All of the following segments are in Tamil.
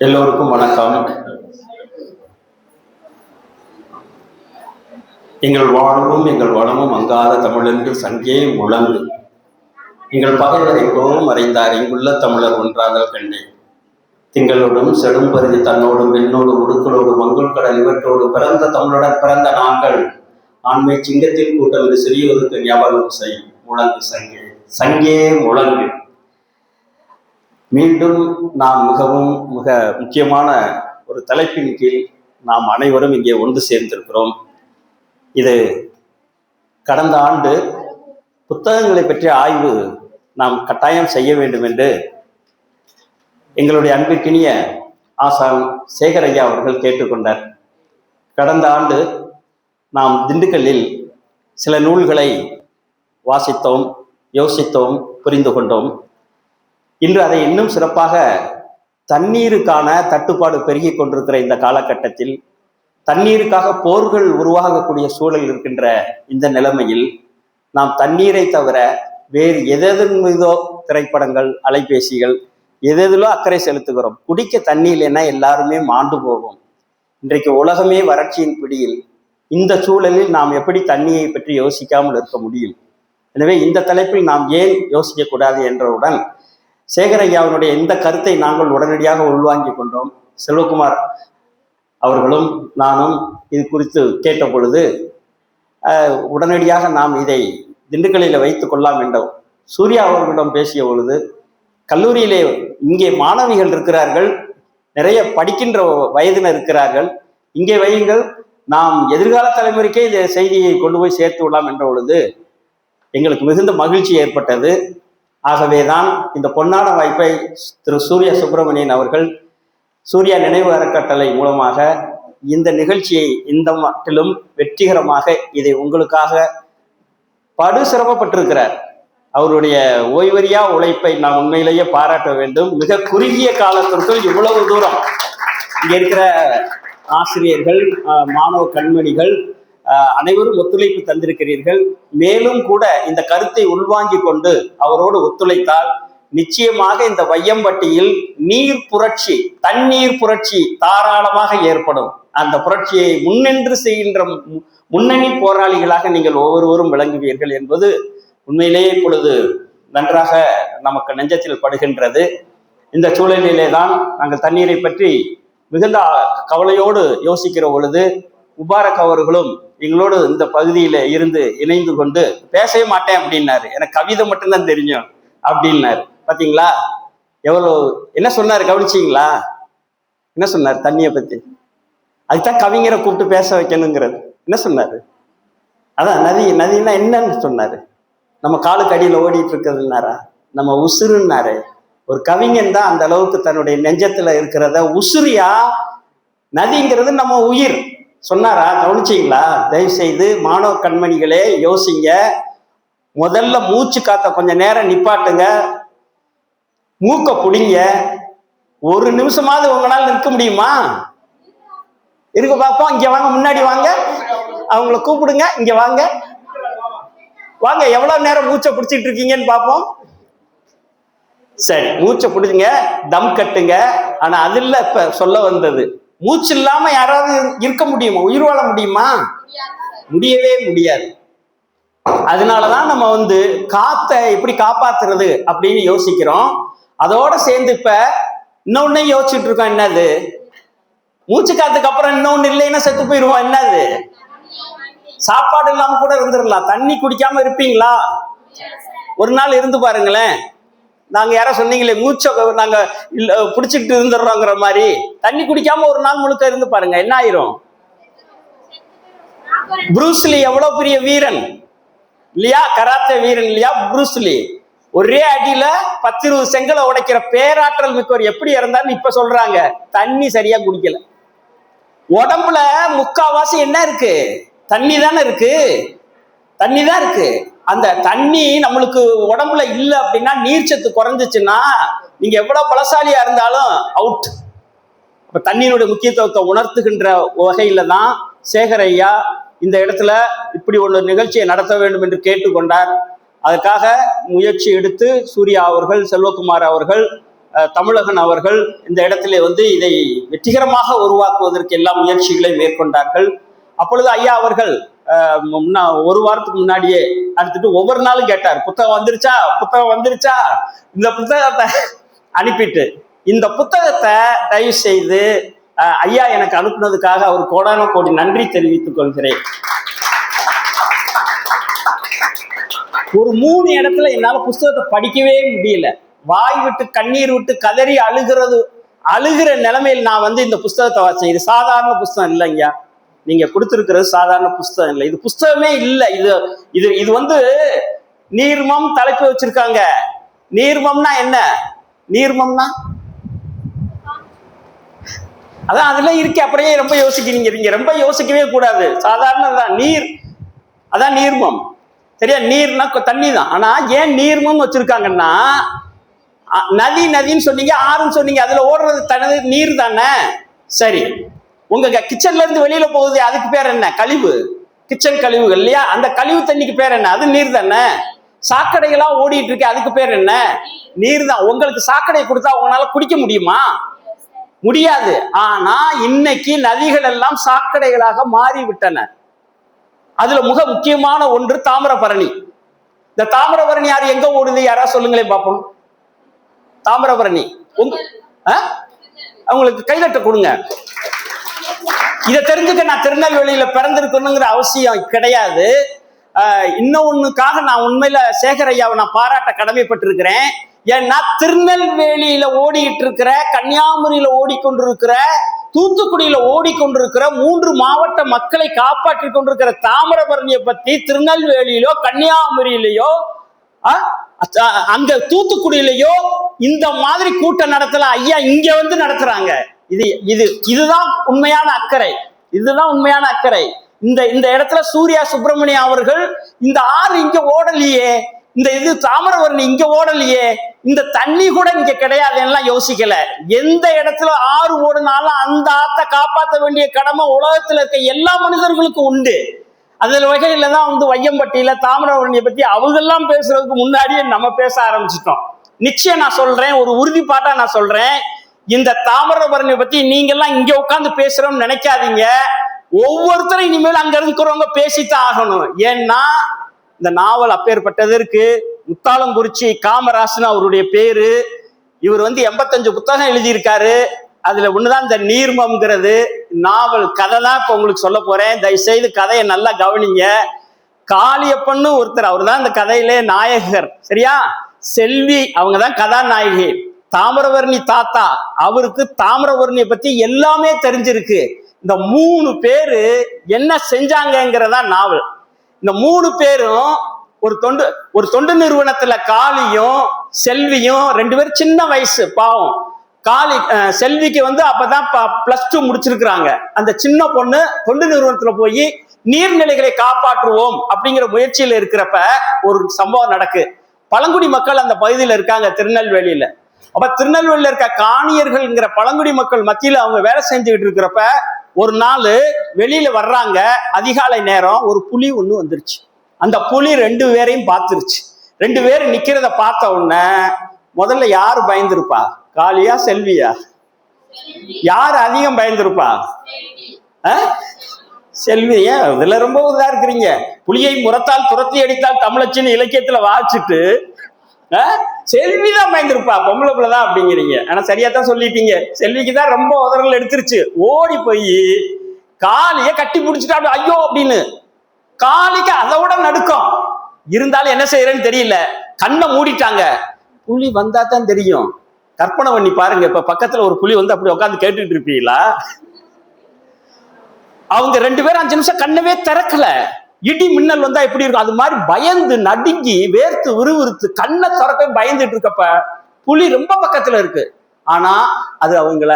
எல்லோருக்கும் வணக்கம். எங்கள் வாழ்வும் எங்கள் வளமும் அங்காத தமிழென்று சங்கே முழங்கு. எங்கள் பகைவர் எங்கோரும் மறைந்தார், இங்குள்ள தமிழர் ஒன்றாதல் கண்டே. திங்களோடும் செடும்பருதி தன்னோடும் வெண்ணோடு உடுக்களோடு மங்குள் கடல் இவற்றோடு பிறந்த தமிழுடன் பிறந்த நாங்கள் ஆண்மை சிங்கத்தின் கூட்டம் என்று சிறியோருக்கு ஞாபகம் செய்யும். முழங்கு சங்கே, சங்கே முழங்கு. மீண்டும் நாம் மிக முக்கியமான ஒரு தலைப்பின் கீழ் நாம் அனைவரும் இங்கே ஒன்று சேர்ந்திருக்கிறோம். இது கடந்த ஆண்டு புத்தகங்களை பற்றிய ஆய்வு நாம் கட்டாயம் செய்ய வேண்டும் என்று எங்களுடைய அன்பிற்கினிய ஆசான் சேகர் ஐயா அவர்கள் கேட்டுக்கொண்டார். கடந்த ஆண்டு நாம் திண்டுக்கல்லில் சில நூல்களை வாசித்தோம், யோசித்தோம், புரிந்து கொண்டோம். இன்று அதை இன்னும் சிறப்பாக தண்ணீருக்கான தட்டுப்பாடு பெருகி கொண்டிருக்கிற இந்த காலகட்டத்தில், தண்ணீருக்காக போர்கள் உருவாகக்கூடிய சூழல் இருக்கின்ற இந்த நிலைமையில் நாம் தண்ணீரை தவிர வேறு எதெதன் மீதோ திரைப்படங்கள், அலைபேசிகள் எதிலோ அக்கறை செலுத்துகிறோம். குடிக்க தண்ணி இல்லைன்னா எல்லாருமே மாண்டு போவோம். இன்றைக்கு உலகமே வறட்சியின் பிடியில். இந்த சூழலில் நாம் எப்படி தண்ணியை பற்றி யோசிக்காமல் இருக்க முடியும்? எனவே இந்த தலைப்பில் நாம் ஏன் யோசிக்கக்கூடாது என்றவுடன் சேகர் ஐயாவினுடைய இந்த கருத்தை நாங்கள் உடனடியாக உள்வாங்கி கொண்டோம். செல்வகுமார் அவர்களும் நானும் இது குறித்து கேட்ட பொழுது உடனடியாக நாம் இதை திண்டுக்கல்லில் வைத்து கொள்ளலாம் என்றோம். சூர்யா அவர்களிடம் பேசிய பொழுது, கல்லூரியிலே இங்கே மாணவிகள் இருக்கிறார்கள், நிறைய படிக்கின்ற வயதினர் இருக்கிறார்கள், இங்கே வையுங்கள், நாம் எதிர்கால தலைமுறைக்கே இந்த செய்தியை கொண்டு போய் சேர்த்து விடலாம் என்ற பொழுது எங்களுக்கு மிகுந்த மகிழ்ச்சி ஏற்பட்டது. ஆகவேதான் இந்த பொன்னான வாய்ப்பை திரு சூர்யா சுப்பிரமணியன் அவர்கள் சூர்யா நினைவு அறக்கட்டளை மூலமாக இந்த நிகழ்ச்சியை இந்த மட்டிலும் வெற்றிகரமாக இதை உங்களுக்காக படு சிரமப்பட்டிருக்கிறார். அவருடைய ஓய்வறியா உழைப்பை நாம் உண்மையிலேயே பாராட்ட வேண்டும். மிக குறுகிய காலத்திற்குள் இவ்வளவு தூரம் இங்க இருக்கிற ஆசிரியர்கள், மாணவ கண்மணிகள் அனைவரும் ஒத்துழைப்பு தந்திருக்கிறீர்கள். மேலும் கூட இந்த கருத்தை உள்வாங்கி கொண்டு அவரோடு ஒத்துழைத்தால் நிச்சயமாக இந்த வையம்பட்டியில் நீர் புரட்சி, தண்ணீர் புரட்சி தாராளமாக ஏற்படும். அந்த புரட்சியை முன்னின்று செய்கின்ற முன்னணி போராளிகளாக நீங்கள் ஒவ்வொருவரும் விளங்குவீர்கள் என்பது உண்மையிலேயே இப்பொழுது நன்றாக நமக்கு நெஞ்சத்தில் படுகின்றது. இந்த சூழலிலே தான் நாங்கள் தண்ணீரை பற்றி மிகுந்த கவலையோடு யோசிக்கிற பொழுது முபாரக் அவர்களும் எங்களோடு இந்த பகுதியில இருந்து இணைந்து கொண்டு பேசவே மாட்டேன் அப்படின்னாரு. எனக்கு கவிதை மட்டும்தான் தெரியும் அப்படின்னாரு. பாத்தீங்களா எவ்வளவு என்ன சொன்னாரு, கவனிச்சிங்களா? என்ன சொன்னார் தண்ணியை பத்தி? அதுதான் கவிஞரை கூப்பிட்டு பேச வைக்கணுங்கிறது. என்ன சொன்னாரு? அதான் நதினா என்னன்னு சொன்னாரு. நம்ம காலுக்கு அடியில் ஓடிட்டு இருக்கிறதுனாரா, நம்ம உசுருன்னாரு. ஒரு கவிஞன் தான் அந்த அளவுக்கு தன்னுடைய நெஞ்சத்துல இருக்கிறத உசுரியா, நதிங்கிறது நம்ம உயிர் சொன்னாரா? கவனிச்சிங்களா? தயவு செய்து மாணவ கண்மணிகளே யோசிங்க. முதல்ல மூச்சு காத்த கொஞ்ச நேரம் நிப்பாட்டுங்க, மூக்க புடிங்க. ஒரு நிமிஷமாவது உங்களால் நிற்க முடியுமா? இருக்க பார்ப்போம். இங்க வாங்க, முன்னாடி வாங்க, அவங்கள கூப்பிடுங்க, இங்க வாங்க வாங்க. எவ்வளவு நேரம் மூச்சை பிடிச்சிட்டு இருக்கீங்கன்னு பார்ப்போம். சரி, மூச்சை பிடிங்க, தம் கட்டுங்க. ஆனா அது இல்ல இப்ப சொல்ல வந்தது. மூச்சு இல்லாம யாராவது இருக்க முடியுமா? உயிர் வாழ முடியுமா? முடியவே முடியாது. அதனாலதான் நம்ம காத்தை எப்படி காப்பாத்துறது அப்படின்னு யோசிக்கிறோம். அதோட சேர்ந்து இப்ப இன்னொன்னு யோசிச்சுட்டு இருக்கோம். என்னது? மூச்சு காத்துக்கு அப்புறம் இன்னொன்னு இல்லைன்னா செத்து போயிடுவோம். என்னது? சாப்பாடு இல்லாம கூட இருந்துடலாம். தண்ணி குடிக்காம இருப்பீங்களா? ஒரு நாள் இருந்து பாருங்களேன். நாங்க யாரோ சொன்னீங்களே மூச்சை நாங்க பிடிச்சிட்டு இருந்துடுறோங்கிற மாதிரி, தண்ணி குடிக்காம ஒரு நாள் முழுக்க இருந்து பாருங்க, என்ன ஆயிரும்? புரூஸ்லி எவ்வளவு பெரிய வீரன் இல்லையா, கராத்தே வீரன் இல்லையா புரூஸ்லி. ஒரே அடியில 10-20 செங்கலை உடைக்கிற பேராற்றல் மிக்கவர் எப்படி இறந்தாருன்னு இப்ப சொல்றாங்க. தண்ணி சரியா குடிக்கல. உடம்புல முக்காவாசி என்ன இருக்கு? தண்ணி தானே இருக்கு. தண்ணி தான் இருக்கு. அந்த தண்ணி நம்மளுக்கு உடம்புல இல்லை அப்படின்னா, நீர்ச்சத்து குறைஞ்சிச்சுன்னா நீங்க எவ்வளவு பலசாலியா இருந்தாலும் அவுட். அப்ப தண்ணீருடைய முக்கியத்துவத்தை உணர்த்துகின்ற வகையில தான் சேகர் ஐயா இந்த இடத்துல இப்படி ஒரு நிகழ்ச்சியை நடத்த வேண்டும் என்று கேட்டுக்கொண்டார். அதுக்காக முயற்சி எடுத்து சூர்யா அவர்கள், செல்வகுமார் அவர்கள் தமிழகன் அவர்கள் இந்த இடத்திலே வந்து இதை வெற்றிகரமாக உருவாக்குவதற்கு எல்லா முயற்சிகளை மேற்கொண்டார்கள். அப்பொழுது ஐயா அவர்கள் ஒரு வாரத்துக்கு முன்னாடியே அடுத்துட்டு ஒவ்வொரு நாளும் கேட்டார், புத்தகம் வந்துருச்சா, புத்தகம் வந்துருச்சா, இந்த புத்தகத்தை அனுப்பிட்டு இந்த புத்தகத்தை தயவு செய்து ஐயா எனக்கு அனுப்புனதுக்காக அவர் கோடான கோடி நன்றி தெரிவித்துக் கொள்கிறேன். ஒரு 3 இடத்துல என்னால புஸ்தகத்தை படிக்கவே முடியல. வாய் விட்டு கண்ணீர் விட்டு கதறி அழுகிற நிலைமையில் நான் வந்து இந்த புஸ்தகத்தை வாசிச்சேன். இது சாதாரண புஸ்தகம் இல்லைங்க, நீங்க கொடுத்திருக்கிறது சாதாரண புஸ்தகம் இல்லை, இது புஸ்தகமே இல்லை. இது வந்து நீர்மம் தலைப்பு வச்சிருக்காங்க. நீர்மம்னா என்ன? நீர்மம்னா அதான் அதுல இருக்கு. அப்படியே ரொம்ப யோசிக்கிறீங்க, நீங்க ரொம்ப யோசிக்கவே கூடாது. சாதாரணதான் நீர், அதான் நீர்மம். சரியா? நீர்னா தண்ணி தான். ஆனா ஏன் நீர்மம் வச்சிருக்காங்கன்னா, நதின்னு சொன்னீங்க, ஆறுன்னு சொன்னீங்க, அதுல ஓடுறது தனது நீர் தானே. சரி, உங்க கிச்சன்ல இருந்து வெளியில போகுது, அதுக்கு பேர் என்ன? கழிவு, கிச்சன் கழிவுகள் இல்லையா? அந்த கழிவு தண்ணிக்கு பேர் என்ன? அது நீர் தானே. சாக்கடைகளா ஓடிட்டு இருக்கு, அதுக்கு பேர் என்ன? நீர் தான். உங்களுக்கு சாக்கடை கொடுத்தா உங்களால குடிக்க முடியுமா? முடியாது. ஆனா இன்னைக்கு நதிகள் எல்லாம் சாக்கடைகளாக மாறிவிட்டன. அதுல மிக முக்கியமான ஒன்று தாமிரபரணி. இந்த தாமிரபரணி யாரு எங்க ஓடுது? யாரா சொல்லுங்களேன் பாப்போம். தாமிரபரணி அவங்களுக்கு கைதட்ட கொடுங்க. இதை தெரிஞ்சுக்க நான் திருநெல்வேலியில பிறந்திருக்கணுங்கிற அவசியம் கிடையாது. இன்னொன்னுக்காக நான் உண்மையில சேகர் ஐயாவை நான் பாராட்ட கடமைப்பட்டிருக்கிறேன். ஏன்னா திருநெல்வேலியில ஓடிட்டு இருக்கிற, கன்னியாகுமரியில ஓடிக்கொண்டிருக்கிற, தூத்துக்குடியில ஓடிக்கொண்டிருக்கிற 3 மாவட்ட மக்களை காப்பாற்றி கொண்டிருக்கிற தாமிரபரணியை பத்தி திருநெல்வேலியிலோ கன்னியாகுமரியிலையோ அங்க தூத்துக்குடியிலையோ இந்த மாதிரி கூட்டம் நடத்தல. ஐயா இங்க வந்து நடத்துறாங்க. இதுதான் உண்மையான அக்கறை. இதுதான் உண்மையான அக்கறை. இந்த இடத்துல சூர்யா சுப்பிரமணியம் அவர்கள் இந்த ஆறு இங்க ஓடலையே, இந்த தாமிரபரணி இங்க ஓடலையே, இந்த தண்ணி கூட இங்க கிடையாது எல்லாம் யோசிக்கல. எந்த இடத்துல ஆறு ஓடுனாலும் அந்த ஆத்தை காப்பாற்ற வேண்டிய கடமை உலகத்துல இருக்க எல்லா மனிதர்களுக்கும் உண்டு. அதுல வகையில தான் வந்து வையம்பட்டியில தாமிரபரணியை பத்தி அவங்கெல்லாம் பேசுறதுக்கு முன்னாடியே நம்ம பேச ஆரம்பிச்சிட்டோம். நிச்சயம் நான் சொல்றேன், ஒரு உறுதிப்பாட்டா நான் சொல்றேன், இந்த தாமிரபரணியை பத்தி நீங்க எல்லாம் இங்க உட்கார்ந்து பேசுறோம்னு நினைக்காதீங்க. ஒவ்வொருத்தரும் இனிமேல் அங்க இருக்கிறவங்க பேசித்தான் ஆகணும். ஏன்னா இந்த நாவல் அப்பேற்பட்டதற்கு முத்தாளங்குறிச்சி காமராசன் அவருடைய பேரு. இவர் வந்து 85 புத்தகம் எழுதியிருக்காரு. அதுல ஒண்ணுதான் இந்த நீர்மம்ங்கிறது நாவல். கதை தான் இப்ப உங்களுக்கு சொல்ல போறேன். தயவு செய்து கதையை நல்லா கவனிங்க. காளியப்பன்னு ஒருத்தர், அவர் தான் இந்த கதையிலே நாயகர். சரியா? செல்வி அவங்கதான் கதாநாயகி. தாமிரபரணி தாத்தா, அவருக்கு தாமிரபரணியை பத்தி எல்லாமே தெரிஞ்சிருக்கு. இந்த 3 பேரு என்ன செஞ்சாங்கிறதா நாவல். இந்த 3 பேரும் ஒரு தொண்டு நிறுவனத்துல காளியும் செல்வியும் 2 பேரும் சின்ன வயசு பாவம். செல்விக்கு வந்து அப்பதான் +2 முடிச்சிருக்கிறாங்க. அந்த சின்ன பொண்ணு தொண்டு நிறுவனத்துல போய் நீர்நிலைகளை காப்பாற்றுவோம் அப்படிங்கிற முயற்சியில இருக்கிறப்ப ஒரு சம்பவம் நடக்கு. பழங்குடி மக்கள் அந்த பகுதியில இருக்காங்க திருநெல்வேலியில. அப்ப திருநெல்வேலியில இருக்க காணியர்கள்ங்கிற பழங்குடி மக்கள் மத்தியில அவங்க வேலை செஞ்சுக்கிட்டு இருக்கிறப்ப ஒரு நாள் வெளியில வர்றாங்க. அதிகாலை நேரம் ஒரு புலி ஒண்ணு வந்துருச்சு. அந்த புலி 2 பேரையும் பார்த்துருச்சு. 2 பேரும் நிக்கிறத பார்த்த உடனே முதல்ல யாரு பயந்துருப்பா? காளியா செல்வியா? யாரு அதிகம் பயந்துருப்பா? செல்வியா? இதுல ரொம்ப இதா இருக்கிறீங்க. புலியை முறத்தால் துரத்தி அடித்தால் தமிழச்சின்னு இலக்கியத்துல வாசிச்சுட்டு செல்விதான் பயந்துருப்பா, பொம்பளை பிள்ளைதான் அப்படிங்கிறீங்க. ஆனா சரியாத்தான் சொல்லிட்டீங்க. செல்விக்குதான் ரொம்ப உதறல் எடுத்துருச்சு. ஓடி போய் காளிய கட்டி பிடிச்சிட்டா. ஐயோ அப்படின்னு. காளிக்கு அதை விட நடுக்கம் இருந்தாலும் என்ன செய்யறேன்னு தெரியல. கண்ணை மூடிட்டாங்க. புலி வந்தா தான் தெரியும். கற்பனை பண்ணி பாருங்க, இப்ப பக்கத்துல ஒரு புலி வந்து அப்படி உட்காந்து கேட்டுட்டு இருப்பீங்களா? அவங்க 2 பேரும் 5 நிமிஷம் கண்ணவே திறக்கல. இடி மின்னல் வந்தா எப்படி இருக்கும் அது மாதிரி பயந்து நடுங்கி வேர்த்து விறுவிறுத்து கண்ணை திறக்க பயந்துட்டு இருக்கப்ப புலி ரொம்ப பக்கத்துல இருக்கு. ஆனா அது அவங்கள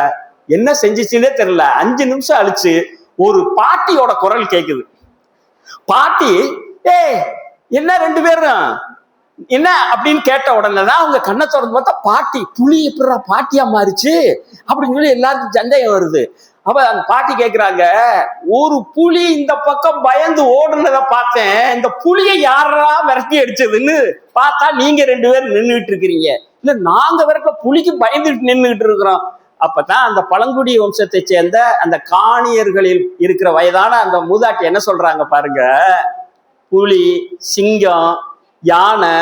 என்ன செஞ்சிச்சுன்னே தெரியல. 5 நிமிஷம் அழிச்சு ஒரு பாட்டியோட குரல் கேக்குது. பாட்டி, என்ன 2 பேரும் என்ன அப்படின்னு கேட்ட உடனேதான் அவங்க கண்ணை திறந்து பார்த்தா பாட்டி, புலி எப்படிடா பாட்டியா மாறிச்சு அப்படின்னு சொல்லி எல்லாருக்கும் சந்தேகம் வருது. அப்ப அந்த பாட்டி கேட்கிறாங்க, ஒரு புலி இந்த பக்கம் பயந்து ஓடுனதை பார்த்தேன், இந்த புலியை யாரா விரட்டி அடிச்சதுன்னு பார்த்தா நீங்க 2 பேரும் நின்றுட்டு இருக்கிறீங்க. இல்ல நாங்க விரட்ட புலிக்கு பயந்துட்டு நின்றுகிட்டு இருக்கிறோம். அப்பதான் அந்த பழங்குடி வம்சத்தை சேர்ந்த அந்த காணியர்களில் இருக்கிற வயதான அந்த மூதாட்டி என்ன சொல்றாங்க பாருங்க, புலி, சிங்கம், யானை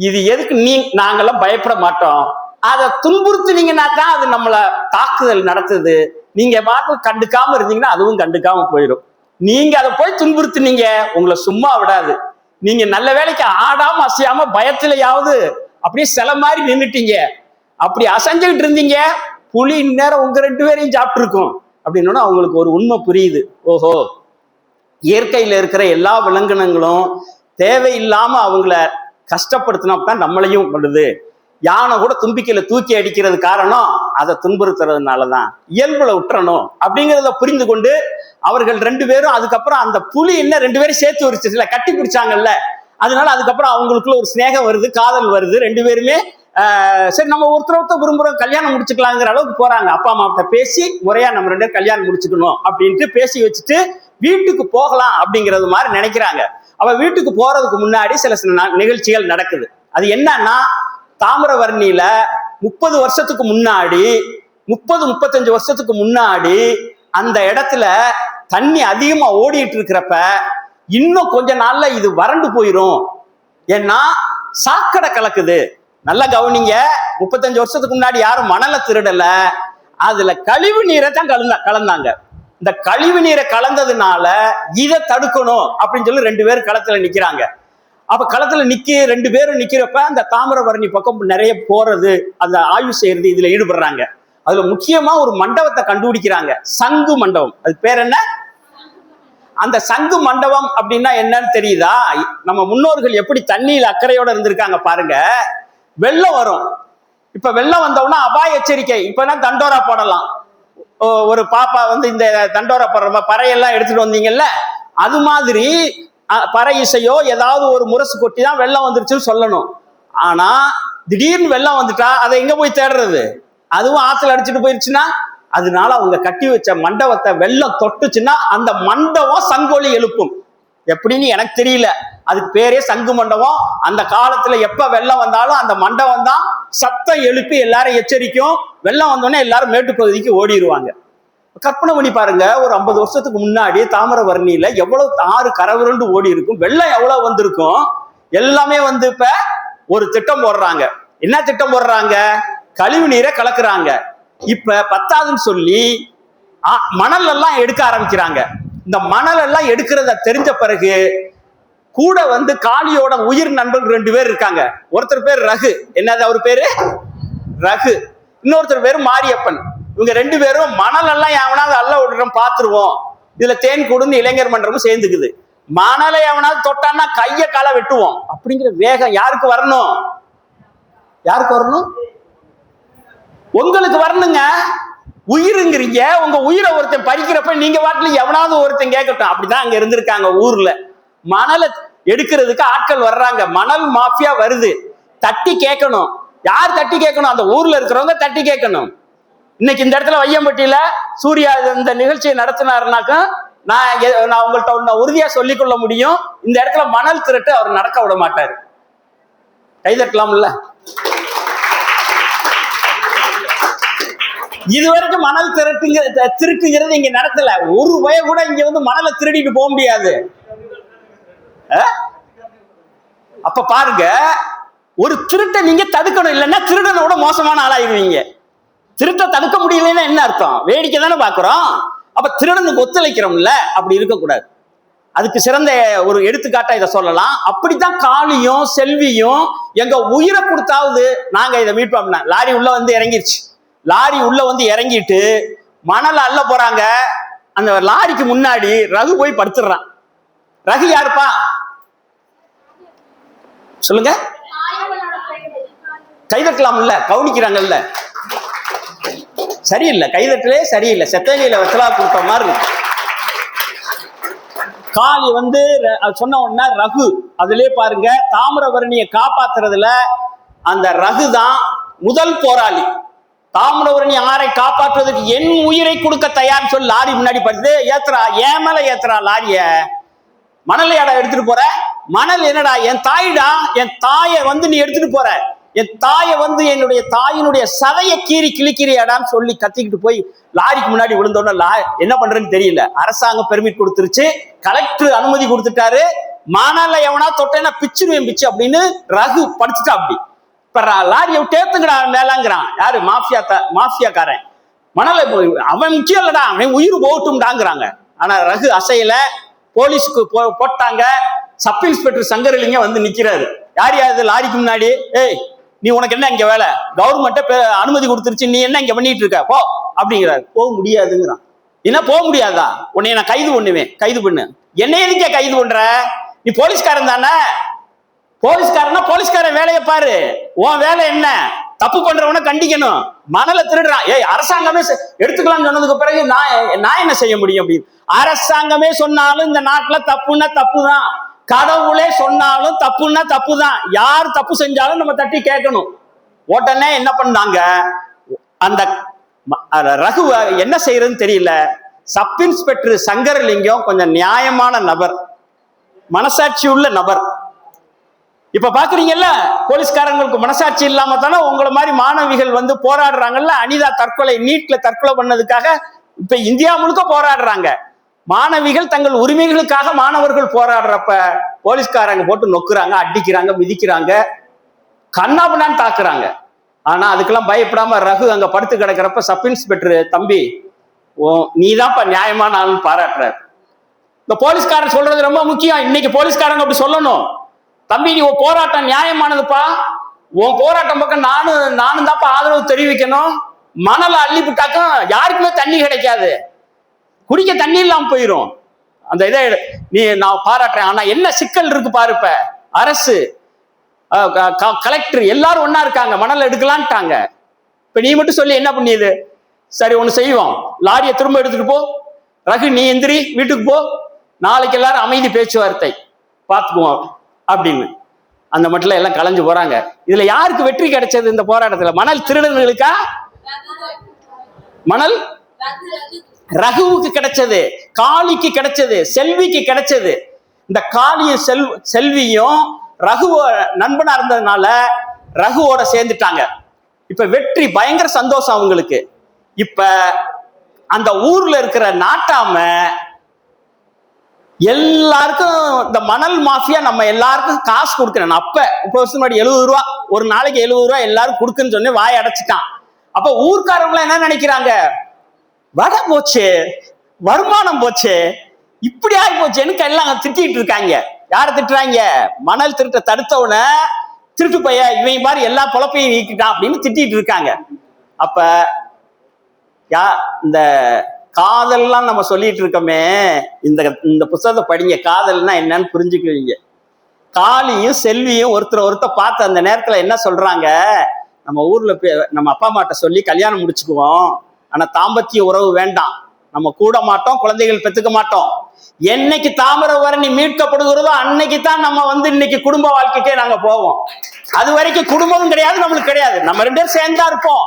இது எதுக்கு நாங்கெல்லாம் பயப்பட மாட்டோம், அதை துன்புறுத்துனீங்கன்னா தான் அது நம்மளை தாக்குதல் நடத்துது, நீங்க பார்த்து கண்டுக்காம இருந்தீங்கன்னா அதுவும் கண்டுக்காம போயிடும், நீங்க அதை போய் துன்புறுத்துனீங்க உங்களை சும்மா விடாது, நீங்க நல்ல வேலைக்கு ஆடாம அசையாம பயத்திலையாவது அப்படியே சில மாதிரி நின்றுட்டீங்க, அப்படி அசைஞ்சுக்கிட்டு இருந்தீங்க புலி இந்நேரம் உங்க 2 பேரையும் சாப்பிட்டு இருக்கும் அப்படின்னு அவங்களுக்கு ஒரு உண்மை புரியுது. ஓஹோ, இயற்கையில இருக்கிற எல்லா விலங்கினங்களும் தேவையில்லாம அவங்கள கஷ்டப்படுத்தினால்தான் நம்மளையும் பண்ணுது. யானை கூட தும்பிக்கையில தூக்கி அடிக்கிறது காரணம் அதை துன்புறுத்துறதுனாலதான், இயல்புல விட்டுறணும் அப்படிங்கிறத புரிந்து கொண்டு அவர்கள் 2 பேரும் அதுக்கப்புறம் அந்த புலி என்ன 2 பேரும் சேர்த்து வச்சுல கட்டி பிடிச்சாங்கல்ல, அதனால அதுக்கப்புறம் அவங்களுக்குள்ள ஒரு ஸ்நேகம் வருது, காதல் வருது. 2 பேருமே சரி நம்ம ஒருத்தர் விரும்புறோம், கல்யாணம் முடிச்சுக்கலாங்கிற அளவுக்கு போறாங்க. அப்பா அம்மாட்ட பேசி முறையா நம்ம 2 பேரும் கல்யாணம் முடிச்சுக்கணும் அப்படின்ட்டு பேசி வச்சுட்டு வீட்டுக்கு போகலாம் அப்படிங்கிறது மாதிரி நினைக்கிறாங்க. அவ வீட்டுக்கு போறதுக்கு முன்னாடி சில நிகழ்ச்சிகள் நடக்குது. அது என்னன்னா, தாமிரவர்ணியில 30 வருஷத்துக்கு முன்னாடி 30-35 வருஷத்துக்கு முன்னாடி அந்த இடத்துல தண்ணி அதிகமா ஓடிட்டு இருக்கிறப்ப இன்னும் கொஞ்ச நாள்ல இது வறண்டு போயிரும், ஏன்னா சாக்கடை கலக்குது. நல்லா கவனிங்க, 35 வருஷத்துக்கு முன்னாடி யாரும் மணலை திருடல, அதுல கழிவு நீரை தான் கலந்தாங்க. இந்த கழிவு நீரை கலந்ததுனால இதை தடுக்கணும் அப்படின்னு சொல்லி 2 பேரும் களத்துல நிக்கிறாங்க. அப்ப களத்துல 2 பேரும் நிக்கிறப்ப அந்த தாமிரபரணி பக்கம் நிறைய போறது, அந்த ஆய்வு செய்யறது, இதுல ஈடுபடுறாங்க. அதுல முக்கியமா ஒரு மண்டபத்தை கண்டுபிடிக்கிறாங்க, சங்கு மண்டபம். அது பேர் என்ன? அந்த சங்கு மண்டபம் அப்படின்னா என்னன்னு தெரியுதா? நம்ம முன்னோர்கள் எப்படி தண்ணியில அக்கறையோட இருந்திருக்காங்க பாருங்க. வெள்ளம் வரும், இப்ப வெள்ளம் வந்தோம்னா அபாய எச்சரிக்கை, இப்பதான் தண்டோரா போடலாம். ஒரு பாப்பா இந்த தண்டோரா போடுற பறையெல்லாம் எடுத்துட்டு வந்தீங்கல்ல, அது மாதிரி பறை இசையோ ஏதாவது ஒரு முரசு கொட்டி தான் வெள்ளம் வந்துருச்சுன்னு சொல்லணும். ஆனா திடீர்னு வெள்ளம் வந்துட்டா அதை எங்க போய் தேடுறது? அதுவும் ஆத்துல அடிச்சுட்டு போயிருச்சுன்னா, அதனால அவங்க கட்டி வச்ச மண்டபத்தை வெள்ளம் தொட்டுச்சுன்னா அந்த மண்டபம் சங்கொலி எழுப்பும். எப்படின்னு எனக்கு தெரியல, அதுக்கு பேரே சங்கு மண்டபம். அந்த காலத்துல எப்ப வெள்ளம் வந்தாலும் அந்த மண்டபம் தான் சத்தம் எழுப்பி எல்லாரும் எச்சரிக்கும். வெள்ளம் வந்தோடனே எல்லாரும் மேட்டுப்பகுதிக்கு ஓடிடுவாங்க. கற்பனை பண்ணி பாருங்க, ஒரு 50 வருஷத்துக்கு முன்னாடி தாமிரபரணியில எவ்வளவு ஆறு கரவிரண்டு ஓடி இருக்கும், வெள்ளம் எவ்வளவு வந்திருக்கும். எல்லாமே இப்ப ஒரு திட்டம் போடுறாங்க. என்ன திட்டம் போடுறாங்க? கழிவு நீரை கலக்குறாங்க. இப்ப பத்தாதுன்னு சொல்லி மணல் எல்லாம் எடுக்க ஆரம்பிக்கிறாங்க. இந்த மணல் எல்லாம் எடுக்கிறத தெரிஞ்ச பிறகு கூட காளியோட உயிர் நண்பர்கள் 2 பேர் இருக்காங்க. ஒருத்தர் பேர் ரகு, என்னது அவர் பேரு? ரகு. இன்னொருத்தர் பேரு மாரியப்பன். இவங்க 2 பேரும் மணல் எல்லாம் எவனாவது அள்ள விடுறோம் பாத்துருவோம், இதுல தேன் கொடுன்னு இளைஞர் மன்றமும் சேர்ந்துக்குது. மணலை எவனாவது தொட்டான்னா கைய காலை வெட்டுவோம் அப்படிங்கிற வேகம் யாருக்கு வரணும்? யாருக்கு வரணும்? உங்களுக்கு வரணுங்க. உயிருங்கிறீங்க, உங்க உயிரை ஒருத்தன் பறிக்கிறப்ப நீங்க வாட்டில எவனாவது ஒருத்தன் கேட்கட்டும். அப்படிதான் அங்க இருந்திருக்காங்க. ஊர்ல மணலை எடுக்கிறதுக்கு ஆட்கள் வர்றாங்க, மணல் மாஃபியா வருது. தட்டி கேட்கணும். யார் தட்டி கேட்கணும்? அந்த ஊர்ல இருக்கிறவங்க தட்டி கேட்கணும். இன்னைக்கு இந்த இடத்துல வையம்பட்டியில சூர்யா இந்த நிகழ்ச்சியை நடத்தினாருனாக்கா நான் உங்கள்கிட்ட உறுதியா சொல்லிக்கொள்ள முடியும், இந்த இடத்துல மணல் திருட்டு அவர் நடக்க விட மாட்டாரு. கைதட்டலாம்ல. இதுவரைக்கும் மணல் திருட்டுங்கிறது இங்க நடத்தல. ஒரு பய கூட இங்க மணலை திருடிட்டு போக முடியாது. அப்ப பாருங்க, ஒரு திருட்டை நீங்க தடுக்கணும், இல்லைன்னா திருடனோட மோசமான ஆளாயிருவீங்க. திருட்டை தடுக்க முடியலன்னா என்ன அர்த்தம்? வேடிக்கை தானே பாக்குறோம். அப்ப திருடனுக்கு ஒத்துழைக்கிறோம்ல, அப்படி இருக்கக்கூடாது. அதுக்கு சிறந்த ஒரு எடுத்துக்காட்டா இதை சொல்லலாம். அப்படித்தான் காளியும் செல்வியும் எங்க உயிரை கொடுத்தாவது நாங்க இதை மீட்போம்னா, லாரி உள்ள இறங்கிருச்சு. லாரி உள்ள இறங்கிட்டு மணல் அள்ள போறாங்க. அந்த லாரிக்கு முன்னாடி ரகு போய் படுத்துறான். ரகு யாருப்பா சொல்லுங்க? கைதட்டலாம்ல, கவனிக்கிறாங்கல்ல. சரியில்லை, கைதட்டலே சரியில்லை, செத்தகையில வெத்தலா கொடுத்த மாதிரி இருக்கு. காளி சொன்ன உடனே ரகு அதுலயே பாருங்க, தாமிரபரணியை காப்பாத்துறதுல அந்த ரகு தான் முதல் போராளி. தாமிரபரணி ஆறை காப்பாற்றுவதற்கு என் உயிரை கொடுக்க தயார் சொல்லி லாரி முன்னாடி படுத்து ஏத்துறா, ஏன் மேல ஏத்துறா லாரிய. மணலையாடா எடுத்துட்டு போற? மணல் என்னடா, என் தாயிடா, என் தாயை நீ எடுத்துட்டு போற, என் தாயை என்னுடைய தாயினுடைய சதையை கீறி கிழிக்கிறியாடான்னு சொல்லி கத்திக்கிட்டு போய் லாரிக்கு முன்னாடி விழுந்தோன்னா என்ன பண்றேன்னு தெரியல. அரசாங்கம் பெர்மிட் கொடுத்துருச்சு, கலெக்டர் அனுமதி கொடுத்துட்டாரு. மணலை எவனா தொட்டேன்னா பிச்சுருவேன் பிச்சு அப்படின்னு ரகு படிச்சுட்டா. அப்படி இப்ப லாரியை டேத்துங்கடா மேலாங்கிறான். யாரு? மாஃபியாக்காரன். மணலை அவன் முக்கியம் இல்லடா, அவன் உயிர் போகட்டும்டாங்கிறாங்க. ஆனா ரகு அசையில. போலீஸுக்கு போட்டாங்க. சப் இன்ஸ்பெக்டர் சங்கரலிங்கம் நிக்கிறாரு. யார் லாரிக்கு முன்னாடி, ஏய் நீ உனக்கு என்ன இங்க வேலை, கவர்மெண்ட் அனுமதி கொடுத்துருச்சு, நீ என்ன இங்க பண்ணிட்டு இருக்க, போ அப்படிங்கிறாரு. போக முடியாதுங்கிறான். என்ன போக முடியாதா? உன்னை நான் கைது பண்ணுவேன். கைது பண்ணு. என்ன எதுக்கே கைது பண்ற? நீ போலீஸ்காரன் தானே. போலீஸ்காரனா போலீஸ்காரன் வேலையை பாரு. உன் வேலை என்ன? தப்பு பண்றவன கண்டிக்கணும். மணலை திருடுறான், ஏய் அரசாங்கமே எடுத்துக்கலாம்னு சொன்னதுக்கு பிறகு நான் என்ன செய்ய முடியும் அப்படின்னு. அரசாங்கமே சொன்னாலும் இந்த நாட்டுல தப்புன்னா தப்பு தான். கடவுளே சொன்னாலும் தப்புன்னா தப்பு தான். யார் தப்பு செஞ்சாலும் நம்ம தட்டி கேட்கணும். உடனே என்ன பண்ணாங்க, அந்த ரகு என்ன செய்யறதுன்னு தெரியல. சப் இன்ஸ்பெக்டர் சங்கரலிங்கம் கொஞ்சம் நியாயமான நபர், மனசாட்சி உள்ள நபர். இப்ப பாக்குறீங்கல்ல, போலீஸ்காரங்களுக்கு மனசாட்சி இல்லாம தானே உங்களை மாதிரி மாணவிகள் போராடுறாங்கல்ல. அனிதா தற்கொலை, நீட்ல தற்கொலை பண்ணதுக்காக இப்ப இந்தியா முழுக்க போராடுறாங்க. மாணவிகள் தங்கள் உரிமைகளுக்காக மாணவர்கள் போராடுறப்ப போலீஸ்காரங்க போட்டு நொக்குறாங்க, அடிக்கிறாங்க, மிதிக்கிறாங்க, கண்ணாபுண்ணான்னு தாக்குறாங்க. ஆனா அதுக்கெல்லாம் பயப்படாம ரகு அங்க படுத்து கிடக்கிறப்ப சப் இன்ஸ்பெக்டர், தம்பி நீதான்ப்பா நியாயமான ஆளுன்னு பாராட்டுறாரு. இந்த போலீஸ்காரன் சொல்றது ரொம்ப முக்கியம். இன்னைக்கு போலீஸ்காரங்க அப்படி சொல்லணும். தம்பி நீ உன் போராட்டம் நியாயமானதுப்பா, உன் போராட்டம் பக்கம் நானும் தான்ப்பா ஆதரவு தெரிவிக்கணும். மணலை அள்ளிவிட்டாக்கும் யாருக்குமே தண்ணி கிடைக்காது, குடிக்க தண்ணி இல்லாம போயிரும். அந்த இதை நான் பாராட்டுறேன். ஆனா என்ன சிக்கல் இருக்கு பாரு. இப்ப அரசு, கலெக்டர் எல்லாரும் ஒன்னா இருக்காங்க, மணல் எடுக்கலான்ட்டாங்க. இப்ப நீ மட்டும் சொல்லி என்ன பண்ணியது? சரி ஒண்ணு செய்வோம், லாரியை திரும்ப எடுத்துட்டு போ, ரகு நீ எந்திரி வீட்டுக்கு போ, நாளைக்கு எல்லாரும் அமைதி பேச்சுவார்த்தை பார்த்துக்குவோம் அப்படின்னு. அந்த மட்டும் எல்லாம் கலைஞ்சு போறாங்க. இதுல யாருக்கு வெற்றி கிடைச்சது இந்த போராட்டத்துல? மணல் திருடர்களுக்கா? மணல் ரகுவுக்கு கிடைச்சது, காளிக்கு கிடைச்சது, செல்விக்கு கிடைச்சது. இந்த காளியும் செல்வியும் ரகு நண்பனா இருந்ததுனால ரகுவோட சேர்ந்துட்டாங்க. இப்ப வெற்றி, பயங்கர சந்தோஷம் அவங்களுக்கு. இப்ப அந்த ஊர்ல இருக்கிற நாட்டாம எல்லாருக்கும் இந்த மணல் மாஃபியா நம்ம எல்லாருக்கும் காசு கொடுக்கணும். அப்ப 30 வருஷம் முன்னாடி 70 ரூபா, ஒரு நாளைக்கு 70 ரூபா எல்லாரும் கொடுக்குன்னு சொன்னே வாய் அடைச்சிட்டான். அப்ப ஊர்க்காரங்க என்ன நினைக்கிறாங்க, வடை போச்சு, வருமானம் போச்சு, இப்படி ஆகி போச்சுன்னு எல்லாம் திட்டிட்டு இருக்காங்க. யாரை திட்டுறாங்க? மணல் திருட்ட தடுத்தவன திருட்டு பைய, இவன் மாதிரி எல்லா பொழப்பையும் நீக்கிட்டான் அப்படின்னு திட்டிட்டு இருக்காங்க. அப்ப இந்த காதல்லாம் நம்ம சொல்லிட்டு இருக்கோமே, இந்த புத்தகத்தை படிங்க, காதல்னா என்னன்னு புரிஞ்சுக்குவீங்க. காளியும் செல்வியும் ஒருத்தர் பார்த்து அந்த நேரத்துல என்ன சொல்றாங்க, நம்ம ஊர்ல நம்ம அப்பா அம்மாட்ட சொல்லி கல்யாணம் முடிச்சுக்குவோம், ஆனா தாம்பத்திய உறவு வேண்டாம், நம்ம கூட மாட்டோம், குழந்தைகள் பெற்றுக்க மாட்டோம். என்னைக்கு தாமிரபரணி மீட்கப்படுகிறதோ அன்னைக்கு தான் நம்ம இன்னைக்கு குடும்ப வாழ்க்கைக்கே நாங்க போவோம். அது வரைக்கும் குடும்பமும் கிடையாது, நம்மளுக்கு கிடையாது, நம்ம 2 பேரும் சேர்ந்தா இருப்போம்,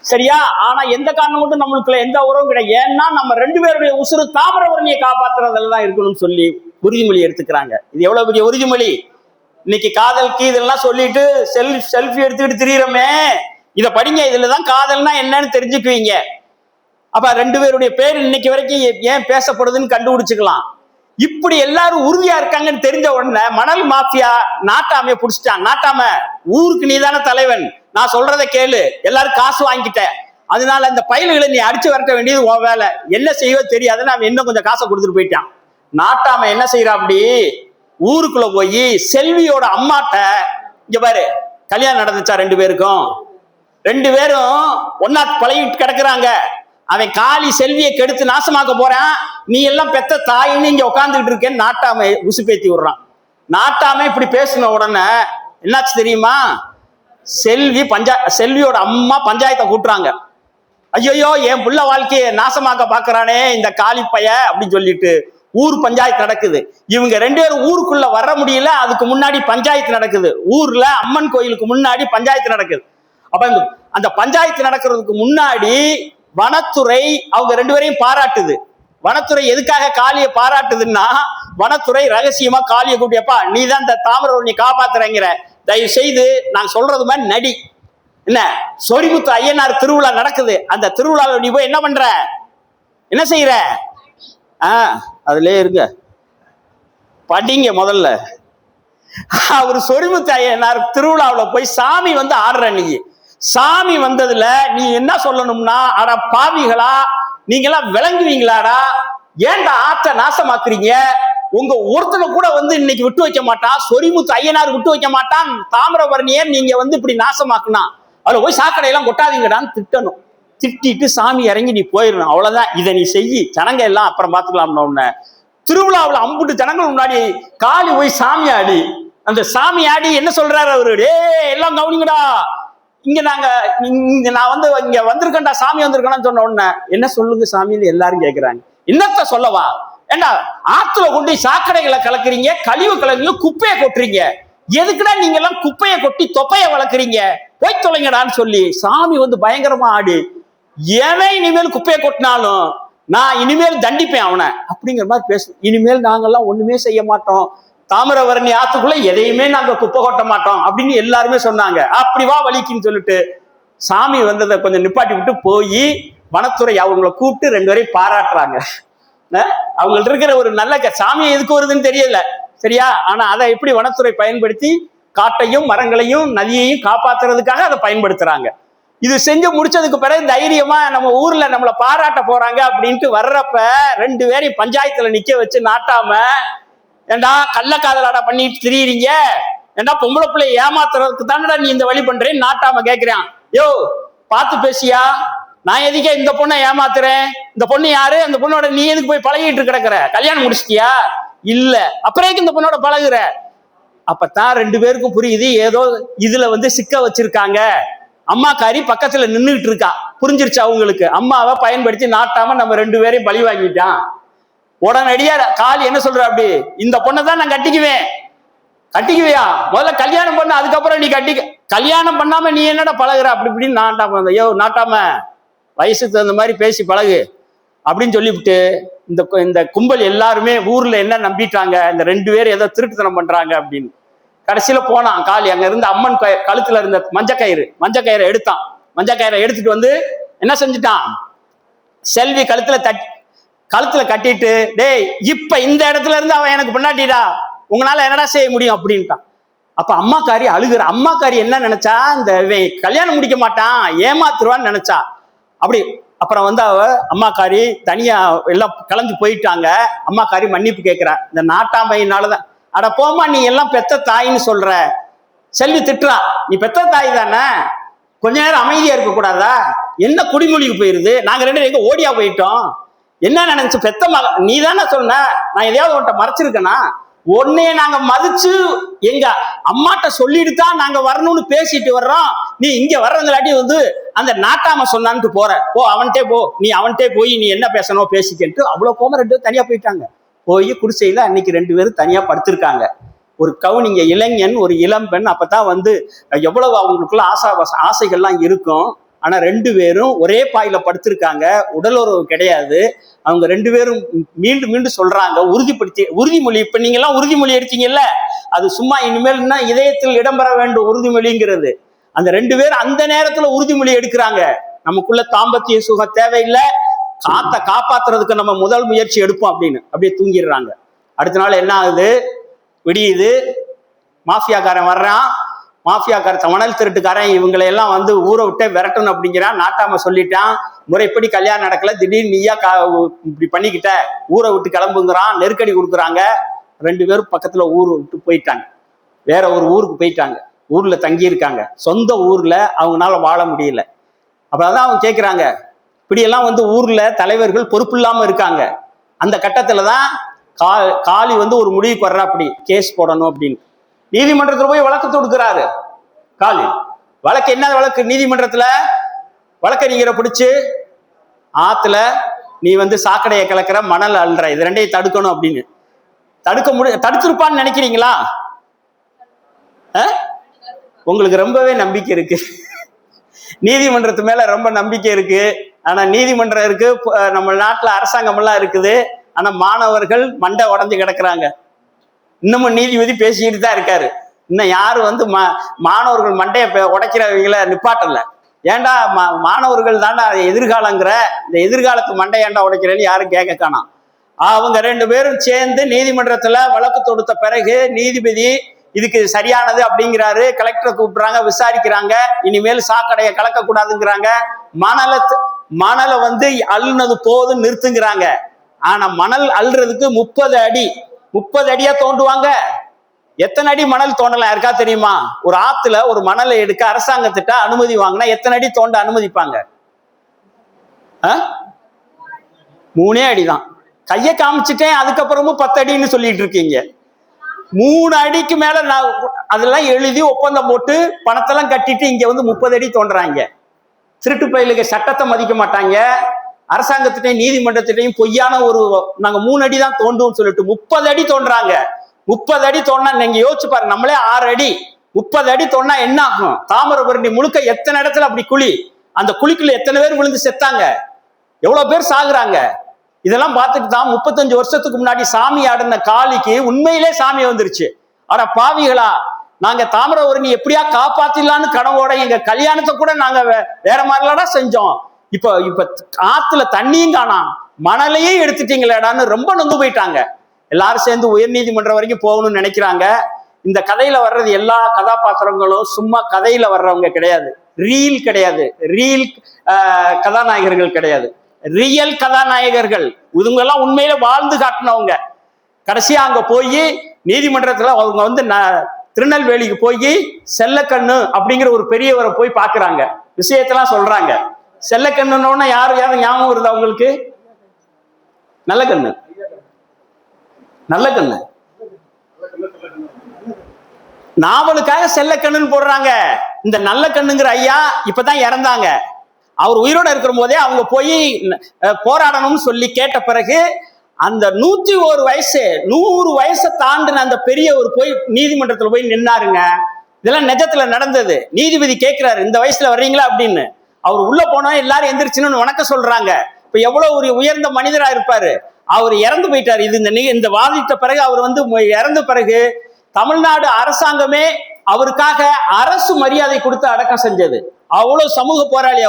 சரியா? ஆனா எந்த காரணம் கொண்டு நம்மளுக்குள்ள எந்த உறவும் கிடையாது. ஏன்னா நம்ம 2 பேருடைய உசுறு தாமிரபரணியை காப்பாத்துறதுல தான் இருக்கணும்னு சொல்லி உறுதிமொழி எடுத்துக்கிறாங்க. இது எவ்வளவு பெரிய உறுதிமொழி! இன்னைக்கு காதல் இதெல்லாம் சொல்லிட்டு செல்ஃபி எடுத்துக்கிட்டு திரியிறோமே, இதை படிங்க, இதுலதான் காதல்னா என்னன்னு தெரிஞ்சுக்குவீங்க. அப்ப 2 பேருடைய பேர் இன்னைக்கு வரைக்கும் ஏன் பேசப்படுதுன்னு கண்டுபிடிச்சுக்கலாம். இப்படி எல்லாரும் உறுதியா இருக்காங்கன்னு தெரிஞ்ச உடனே மணல் மாஃபியா நாட்டாமைய புடிச்சிட்டான். நாட்டாம, ஊருக்கு நீதான தலைவன், நான் சொல்றதை கேளு, எல்லாரும் காசு வாங்கிட்ட, அதனால இந்த பயல்களை நீ அடிச்சு வரட்ட வேண்டியது உன் வேலை, என்ன செய்வோ தெரியாதுன்னு அவன் இன்னும் கொஞ்சம் காசை கொடுத்துட்டு போயிட்டான். நாட்டாம என்ன செய்யறா, அப்படி ஊருக்குள்ள போய் செல்வியோட அம்மாட்ட, இங்க பாரு கல்யாணம் நடந்துச்சா 2 பேருக்கும், 2 பேரும் ஒன்னா பழகிட்டு கிடக்குறாங்க, அவன் காளி செல்வியை கெடுத்து நாசமாக்க போறான், நீ எல்லாம் பெத்த தாயின்னு இங்க உட்காந்துக்கிட்டு இருக்கேன்னு நாட்டாமை உசுப்பேத்தி விடுறான். நாட்டாமை இப்படி பேசின உடனே என்னாச்சு தெரியுமா, செல்வியோட அம்மா பஞ்சாயத்தை கூட்டுறாங்க. ஐயோ என் புள்ள வாழ்க்கையை நாசமாக்க பாக்குறானே இந்த காளி பைய அப்படின்னு சொல்லிட்டு ஊர் பஞ்சாயத்து நடக்குது. இவங்க 2 பேரும் ஊருக்குள்ள வர முடியல. அதுக்கு முன்னாடி பஞ்சாயத்து நடக்குது. ஊர்ல அம்மன் கோயிலுக்கு முன்னாடி பஞ்சாயத்து நடக்குது. அப்ப அந்த பஞ்சாயத்து நடக்கிறதுக்கு முன்னாடி வனத்துறை அவங்க 2 பேரையும் பாராட்டுது. வனத்துறை எதுக்காக காளியை பாராட்டுதுன்னா, வனத்துறை ரகசியமா காளியை கூட்டியப்பா, நீ தான் இந்த தாமிரபரணி காப்பாத்துறங்கிற, தயவு செய்து நான் சொல்றது மாதிரி நடி. என்ன சொரிமுத்து ஐயனார் திருவிழா நடக்குது, அந்த திருவிழாவில் நீ போய் என்ன பண்ற, என்ன செய்யற, அதுல இருங்க படிங்க முதல்ல. அவர் சொரிமுத்து ஐயனார் திருவிழாவில் போய் சாமி வந்து ஆடுற, நீ சாமி வந்ததுல நீ என்ன சொல்லணும்னா, அட பாவிகளா நீங்கெல்லாம் விளங்குவீங்களாடா, ஏன்டா ஆத்த நாசமாக்குறீங்க, உங்க ஒருத்தனை கூட வந்து இன்னைக்கு விட்டு வைக்க மாட்டான், சொரிமுத்து ஐயனார் விட்டு வைக்க மாட்டான், தாமிரபரணியை நீங்க வந்து இப்படி நாசமாக்குனா அதுல போய் சாக்கடையெல்லாம் கொட்டாதீங்கடான்னு திட்டணும். திட்டிட்டு சாமி இறங்கி நீ போயிடணும், அவ்வளவுதான். இதை நீ செய்யி, ஜனங்க எல்லாம் அப்புறம் பாத்துக்கலாம்னு ஒண்ணு. திருவிழாவில் அம்புட்டு ஜனங்கள் முன்னாடி காளி போய் சாமி ஆடி, அந்த சாமி ஆடி என்ன சொல்றாரு அவரு, டே எல்லாம் கவனிங்கடா, இங்க நான் வந்து இங்க வந்திருக்கேன்டா, சாமி வந்திருக்கேன்னு சொன்ன உடனே என்ன சொல்லுங்க சாமின்னு எல்லாரும் கேட்கிறாங்க. என்னத்த சொல்லவா, ஏண்டா ஆத்துல கொண்டு சாக்கடைகளை கலக்குறீங்க, கழிவு கலக்குறீங்க, குப்பையை கொட்டுறீங்க, எதுக்குடா நீங்க எல்லாம் குப்பையை கொட்டி தொப்பையை வளர்க்குறீங்க, போய் தொலைங்கடான்னு சொல்லி சாமி வந்து பயங்கரமா ஆடி, எவன் இனிமேல் குப்பையை கொட்டினாலும் நான் இனிமேல் தண்டிப்பேன் அவனை அப்படிங்கிற மாதிரி பேசும். இனிமேல் நாங்கெல்லாம் ஒண்ணுமே செய்ய மாட்டோம், தாமிரபரணி ஆத்துக்குள்ள எதையுமே நாங்க குப்பை கொட்ட மாட்டோம் அப்படின்னு எல்லாருமே சொன்னாங்க. அப்படி வா வலிக்குன்னு சொல்லிட்டு சாமி வந்ததை கொஞ்சம் நிப்பாட்டி விட்டு போய் வனத்துறை அவங்கள கூப்பிட்டு 2 பேரையும் பாராட்டுறாங்க. அவங்கள்ட்ட இருக்கிற ஒரு நல்ல சாமி எதுக்கு வருதுன்னு தெரியல, சரியா, ஆனா அதை எப்படி வனத்துறை பயன்படுத்தி காட்டையும் மரங்களையும் நதியையும் காப்பாத்துறதுக்காக அதை பயன்படுத்துறாங்க. இது செஞ்சு முடிச்சதுக்கு பிறகு தைரியமா நம்ம ஊர்ல நம்மளை பாராட்ட போறாங்க அப்படின்ட்டு வர்றப்ப 2 பேரையும் பஞ்சாயத்துல நிக்க வச்சு நாட்டாம, ஏண்டா கள்ளக்காதலாடா பண்ணிட்டு திரியுறீங்க, ஏண்டா பொம்பளை பிள்ளை ஏமாத்துறதுக்கு தானடா நீ இந்த வழி பண்றேன்னு நாட்டாம கேட்கிறான். யோ பார்த்து பேசியா, நான் எதுக்கே இந்த பொண்ணை ஏமாத்துறேன், இந்த பொண்ணு யாரு, அந்த பொண்ணோட நீ எதுக்கு போய் பழகிட்டு கிடக்குற, கல்யாணம் முடிச்சிட்டியா, இல்ல அப்புறம் இந்த பொண்ணோட பழகுற. அப்பதான் 2 பேருக்கும் புரியுது, ஏதோ இதுல வந்து சிக்க வச்சிருக்காங்க. அம்மாக்காரி பக்கத்துல நின்றுகிட்டு இருக்கா, புரிஞ்சிருச்சு அவங்களுக்கு. அம்மாவை பயன்படுத்தி நாட்டாம நம்ம 2 பேரையும் பழி வாங்கிட்டான். உடனடியா காளி என்ன சொல்ற, அப்படி இந்த பொண்ணை தான் நான் கட்டிக்குவேன். கட்டிக்குவியா, முதல்ல கல்யாணம் பண்ண, அதுக்கப்புறம் நீ கல்யாணம் பண்ணாம நீ என்னடா பழகுற அப்படி இப்படின்னு நாட்டாம, ஐயோ நாட்டாம வயசுக்கு தகுந்த மாதிரி பேசி பழகு அப்படின்னு சொல்லிவிட்டு இந்த கும்பல் எல்லாருமே ஊர்ல என்ன நம்பிட்டாங்க, இந்த 2 பேரும் ஏதோ திருட்டுத்தனம் பண்றாங்க அப்படின்னு. கடைசியில போனான் காளி, அங்க இருந்து அம்மன் கழுத்துல இருந்த மஞ்சக்கயிறை எடுத்தான். மஞ்சக்கயிறை எடுத்துட்டு வந்து என்ன செஞ்சுட்டான், செல்வி கழுத்துல கட்டிட்டு, டேய் இப்ப இந்த இடத்துல இருந்து அவன் எனக்கு பொண்டாட்டிடா, உங்களால என்னடா செய்ய முடியும் அப்படின்ட்டான். அப்ப அம்மாக்காரி அழுகுற. அம்மாக்காரி என்ன நினைச்சா, இந்த கல்யாணம் முடிக்க மாட்டான் ஏமாத்துருவான்னு நினைச்சா. அப்படி அப்புறம் வந்து அவ அம்மாக்காரி தனியா எல்லாம் கலந்து போயிட்டாங்க. அம்மாக்காரி மன்னிப்பு கேட்கிறா, இந்த நாட்டாமையினாலதான். அட போமா, நீ எல்லாம் பெத்த தாயின்னு சொல்ற. செல்வி திட்டுறா, நீ பெத்த தாய் தானே, கொஞ்ச நேரம் அமைதியா இருக்க கூடாதா, என்ன குடிமொழிக்கு போயிருது, நாங்க 2 பேரும் எங்க ஓடியா போயிட்டோம், என்ன நினைச்சு பெத்த மக நீ தானே சொன்ன, நான் எதையாவது உன்ட்ட மறைச்சிருக்கேனா, உன்னைய நாங்க மதிச்சு எங்க அம்மாட்ட சொல்லிட்டு தான் நாங்க வரணும்னு பேசிட்டு வர்றோம், நீ இங்க வர்றதுலாட்டி வந்து அந்த நாட்டாம சொன்னான்ட்டு போற, போ அவன்கிட்டே போ, நீ அவன்கிட்டே போய் நீ என்ன பேசணும் பேசிக்கிட்டு. அவ்வளவு போக 2 பேரும் தனியா போயிட்டாங்க. போய் குடிசையில அன்னைக்கு 2 பேரும் தனியா படுத்திருக்காங்க. ஒரு கவுனிங்க இளைஞன் ஒரு இளம்பெண். அப்பதான் வந்து எவ்வளவு அவங்களுக்குள்ள ஆசைகள்லாம் இருக்கும். ஆனா 2 பேரும் ஒரே பாயில படுத்திருக்காங்க, உடலுறவு கிடையாது. அவங்க 2 பேரும் மீண்டும் சொல்றாங்க, உறுதிமொழி. இப்ப நீங்க எல்லாம் உறுதிமொழி எடுத்தீங்கல்ல, அது சும்மா இனிமேல் இதயத்தில் இடம்பெற வேண்டும் உறுதிமொழிங்கிறது. அந்த 2 பேரும் அந்த நேரத்துல உறுதிமொழி எடுக்கிறாங்க, நமக்குள்ள தாம்பத்திய சுகம் தேவையில்லை, காப்பாத்துறதுக்கு நம்ம முதல் முயற்சி எடுப்போம் அப்படின்னு. அப்படியே தூங்கிடுறாங்க. அடுத்த நாள் என்ன ஆகுது, விடியுது, மாஃபியாக்காரன் வர்றான். மாஃபியாக்கார மணல் திருட்டுக்காரன் இவங்களை எல்லாம் வந்து ஊரை விட்டே விரட்டணும் அப்படிங்கிறான். நாட்டாம சொல்லிட்டான், முறைப்படி கல்யாணம் நடக்கல, திடீர்னு நீயா இப்படி பண்ணிக்கிட்ட, ஊரை விட்டு கிளம்புங்கிறான். நெருக்கடி கொடுக்குறாங்க. 2 பேரும் பக்கத்துல ஊரை விட்டு போயிட்டாங்க, வேற ஒரு ஊருக்கு போயிட்டாங்க. ஊர்ல தங்கி இருக்காங்க. சொந்த ஊர்ல அவங்களால வாழ முடியல. அப்பதான் அவங்க கேட்கிறாங்க, இப்படியெல்லாம் வந்து ஊர்ல தலைவர்கள் பொறுப்பு இல்லாம இருக்காங்க. அந்த கட்டத்துலதான் காளி வந்து ஒரு முடிவுக்கு வர்றா, அப்படி கேஸ் போடணும் அப்படின்னு. நீதிமன்றத்துல போய் வழக்கு தொடுக்கிறாரு காளி. வழக்கு என்ன வழக்கு, நீதிமன்றத்துல வழக்கறிஞரை பிடிச்சு ஆத்துல நீ வந்து சாக்கடையை கலக்கிற, மணல் அள்ளுற, இது ரெண்டையும் தடுக்கணும் அப்படின்னு. தடுத்திருப்பான்னு நினைக்கிறீங்களா? உங்களுக்கு ரொம்பவே நம்பிக்கை இருக்கு. நீதிமன்றத்து மேல ரொம்ப நம்பிக்கை இருக்கு. ஆனா நீதிமன்றம் இருக்கு, நம்ம நாட்டுல அரசாங்கம் எல்லாம் இருக்குது. ஆனா மாணவர்கள் மண்டை உடஞ்சு கிடக்குறாங்க. இன்னமும் நீதிபதி பேசிக்கிட்டு தான் இருக்காரு. இன்னும் யாரும் வந்து மாணவர்கள் மண்டையை உடைக்கிறவங்களை நிப்பாட்டல. ஏன்டா மாணவர்கள் தாண்டா எதிர்காலங்கிற, இந்த எதிர்காலத்து மண்டை ஏன்டா உடைக்கிறேன்னு யாரும் கேட்க காணோம். அவங்க 2 பேரும் சேர்ந்து நீதிமன்றத்துல வழக்கு தொடுத்த பிறகு நீதிபதி இதுக்கு சரியானது அப்படிங்கிறாரு. கலெக்டரை கூப்பிடுறாங்க, விசாரிக்கிறாங்க. இனிமேல் சாக்கடையை கலக்க கூடாதுங்கிறாங்க. மணலை வந்து அள்ளுனது போதும் நிறுத்துங்கிறாங்க. ஆனா மணல் அள்ளுறதுக்கு 30 அடி 30 அடியா தோண்டுவாங்க. எத்தனை அடி மணல் தோண்டலாம் யாருக்கா தெரியுமா? ஒரு ஆத்துல ஒரு மணலை எடுக்க அரசாங்கத்திட்ட அனுமதி வாங்கினா எத்தனை அடி தோண்ட அனுமதிப்பாங்க? 3 அடிதான். கையை காமிச்சிட்டேன், அதுக்கப்புறமும் 10 அடின்னு சொல்லிட்டு இருக்கீங்க. 3 அடிக்கு மேல நான் அதெல்லாம் எழுதி ஒப்பந்தம் போட்டு பணத்தெல்லாம் கட்டிட்டு இங்க வந்து 30 அடி தோன்றாங்க. திருட்டு பயிலுக்கு சட்டத்தை மதிக்க மாட்டாங்க. அரசாங்கத்திட்டையும் நீதிமன்றத்திட்டையும் பொய்யான ஒரு நாங்க 3 அடி தான் தோண்டுவோம் சொல்லிட்டு 30 அடி தோன்றாங்க. 30 அடி தோண்டா நீங்க யோசிச்சு பாருங்க. நம்மளே 6 அடி 30 அடி தோண்டா என்ன ஆகும்? தாமிரபரணி முழுக்க எத்தனை இடத்துல அப்படி குழி, அந்த குழிக்குள்ள எத்தனை பேர் விழுந்து செத்தாங்க, எவ்வளவு பேர் சாகுறாங்க. இதெல்லாம் பார்த்துட்டு தான் 35 வருஷத்துக்கு முன்னாடி சாமி ஆடின காளிக்கு உண்மையிலே சாமி வந்துருச்சு. ஆனா பாவிகளா, நாங்க தாமிரபரணி எப்படியா காப்பாத்திடலான்னு கனவோட எங்க கல்யாணத்தை கூட நாங்க வேற மாதிரிலடா செஞ்சோம். இப்ப ஆத்துல தண்ணியும் காணாம், மணலையும் எடுத்துட்டீங்களேடான்னு ரொம்ப நொந்து போயிட்டாங்க. எல்லாரும் சேர்ந்து உயர் நீதிமன்றம் வரைக்கும் போகணும்னு நினைக்கிறாங்க. இந்த கதையில வர்றது எல்லா கதாபாத்திரங்களும் சும்மா கதையில வர்றவங்க கிடையாது, ரீல் கதாநாயகர்கள் கிடையாது, ரியல் கதாநாயகர்கள். இவங்கெல்லாம் உண்மையில வாழ்ந்து காட்டினவங்க. கடைசியா அங்க போய் நீதிமன்றத்துல அவங்க வந்து திருநெல்வேலிக்கு போய் செல்லக்கண்ணு அப்படிங்கிற ஒரு பெரியவரை போய் பாக்குறாங்க, விஷயத்தெல்லாம் சொல்றாங்க. செல்லக்கண்ணுன்னு யாரு ஞாபகம் வருது அவங்களுக்கு? நல்ல கண்ணு நாவலுக்காக செல்லக்கண்ணுன்னு போடுறாங்க. இந்த நல்ல கண்ணுங்கிற ஐயா இப்பதான் இறந்தாங்க. அவர் உயிரோட இருக்கிற போதே அவங்க போய் போராடணும்னு சொல்லி கேட்ட பிறகு அந்த 101 வயசு 100 வயசை தாண்டின அந்த பெரியவர் போய் நீதிமன்றத்துல போய் நின்னாருங்க. இதெல்லாம் நிஜத்துல நடந்தது. நீதிபதி கேட்கிறாரு, இந்த வயசுல வர்றீங்களா அப்படின்னு. அவர் உள்ள போனா எல்லாரும் எந்திரிச்சுன்னு வணக்கம் சொல்றாங்க. இப்ப எவ்வளவு ஒரு உயர்ந்த மனிதரா இருப்பாரு. அவர் இறந்து போயிட்டாரு. இது இந்த வாதிட்ட பிறகு அவர் வந்து இறந்த பிறகு தமிழ்நாடு அரசாங்கமே அவருக்காக அரசு மரியாதை கொடுத்து அடக்கம் செஞ்சது. அவ்வளவு சமூக போராளி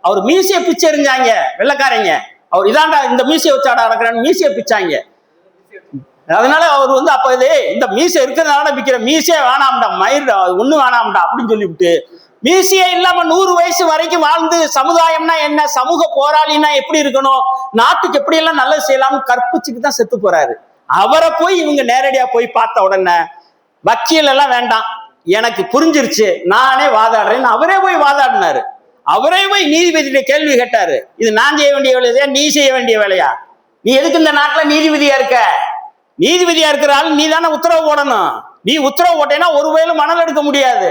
அவர் மீசைய பிச்சை எறிஞ்சாங்க வெள்ளக்காரங்க. அவர் இதாண்டா இந்த மீசையை வச்சாடா அடக்கிறான்னு மீசைய பிச்சாங்க. அதனால அவர் வந்து அப்ப இந்த மீசை இருக்கிறதுனால பிக்கிற மீசையே வேணாம்டா, மயிர்டா, ஒண்ணு வேணாம்டா அப்படின்னு சொல்லிவிட்டு மீசையே இல்லாம 100 வயசு வரைக்கும் வாழ்ந்து சமுதாயம்னா என்ன, சமூக போராளினா எப்படி இருக்கணும், நாட்டுக்கு எப்படி எல்லாம் நல்லது செய்யலாம்னு கற்பிச்சுட்டு தான் செத்து போறாரு. அவரை போய் இவங்க நேரடியா போய் பார்த்த உடனே வக்கீல் எல்லாம் வேண்டாம், எனக்கு புரிஞ்சிருச்சு, நானே வாதாடுறேன்னு அவரே போய் வாதாடினாரு. அவரே போய் நீதிபதியிட்ட கேள்வி கேட்டாரு, இது நான் செய்ய வேண்டிய வேலையா, நீ செய்ய வேண்டிய வேலையா? நீ எதுக்கு இந்த நாட்டுல நீதிபதியா இருக்க? நீதிபதியா இருக்கிற ஆள் நீ தானே உத்தரவு போடணும். நீ உத்தரவு போட்டேன்னா ஒருவேளை மணல் எடுக்க முடியாது.